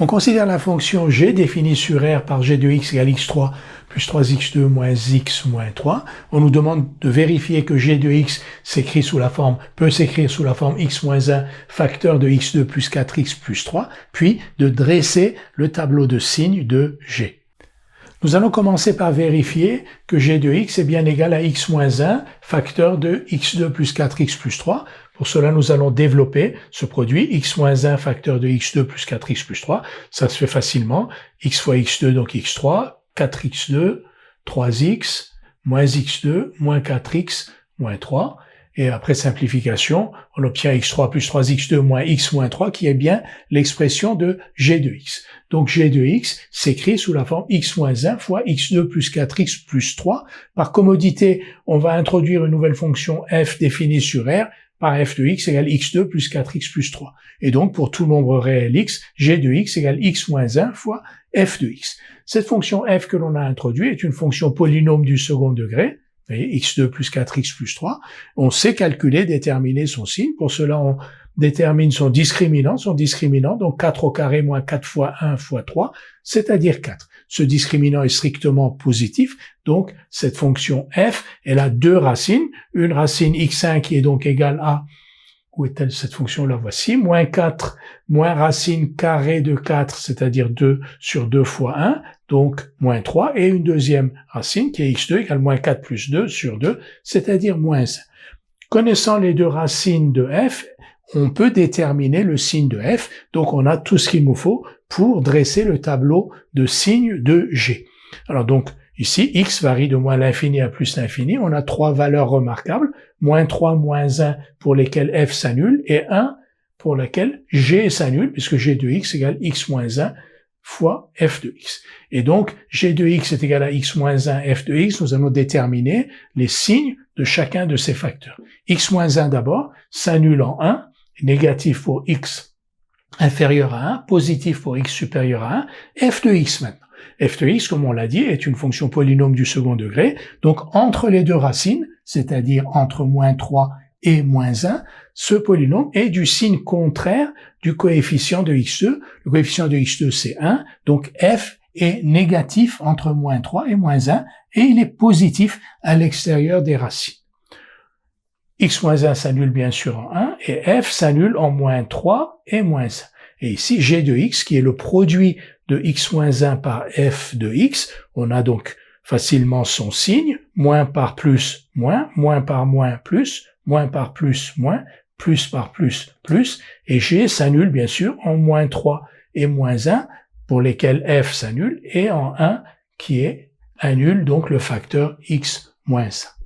On considère la fonction g définie sur R par g de x égale x3 plus 3x2 moins x moins 3. On nous demande de vérifier que g de x peut s'écrire sous la forme x moins 1 facteur de x2 plus 4x plus 3, puis de dresser le tableau de signes de g. Nous allons commencer par vérifier que g de x est bien égal à x moins 1 facteur de x2 plus 4x plus 3. Pour cela, nous allons développer ce produit x moins 1 facteur de x2 plus 4x plus 3. Ça se fait facilement. X fois x2, donc x3, 4x2, 3x, moins x2, moins 4x, moins 3. Et après simplification, on obtient x3 plus 3x2 moins x moins 3 qui est bien l'expression de g de x. Donc g de x s'écrit sous la forme x moins 1 fois x2 plus 4x plus 3. Par commodité, on va introduire une nouvelle fonction f définie sur R par f de x égale x2 plus 4x plus 3. Et donc, pour tout nombre réel x, g de x égale x moins 1 fois f de x. Cette fonction f que l'on a introduite est une fonction polynôme du second degré, vous voyez, x2 plus 4x plus 3. On sait calculer, déterminer son signe. Pour cela, on détermine son discriminant, donc 4 au carré moins 4 fois 1 fois 3, c'est-à-dire 4. Ce discriminant est strictement positif, donc cette fonction f, elle a deux racines, une racine x1 qui est donc égale à, où est-elle cette fonction? La voici, moins 4, moins racine carrée de 4, c'est-à-dire 2 sur 2 fois 1, donc moins 3, et une deuxième racine qui est x2 égale moins 4 plus 2 sur 2, c'est-à-dire moins 1. Connaissant les deux racines de f, on peut déterminer le signe de f, donc on a tout ce qu'il nous faut pour dresser le tableau de signes de g. Alors donc, ici, x varie de moins l'infini à plus l'infini, on a trois valeurs remarquables, moins 3, moins 1 pour lesquelles f s'annule, et 1 pour laquelle g s'annule, puisque g de x égale x moins 1 fois f de x. Et donc, g de x est égal à x moins 1 f de x, nous allons déterminer les signes de chacun de ces facteurs. x moins 1 d'abord s'annule en 1, négatif pour x inférieur à 1, positif pour x supérieur à 1, f de x maintenant. f de x, comme on l'a dit, est une fonction polynôme du second degré, donc entre les deux racines, c'est-à-dire entre moins 3 et moins 1, ce polynôme est du signe contraire du coefficient de x2. Le coefficient de x2, c'est 1, donc f est négatif entre moins 3 et moins 1, et il est positif à l'extérieur des racines. x moins 1 s'annule bien sûr en 1, et f s'annule en moins 3 et moins 1. Et ici, g de x, qui est le produit de x moins 1 par f de x, on a donc facilement son signe, moins par plus, moins par moins plus, moins par plus par plus, et g s'annule bien sûr en moins 3 et moins 1, pour lesquels f s'annule, et en 1 qui annule donc le facteur x moins 1.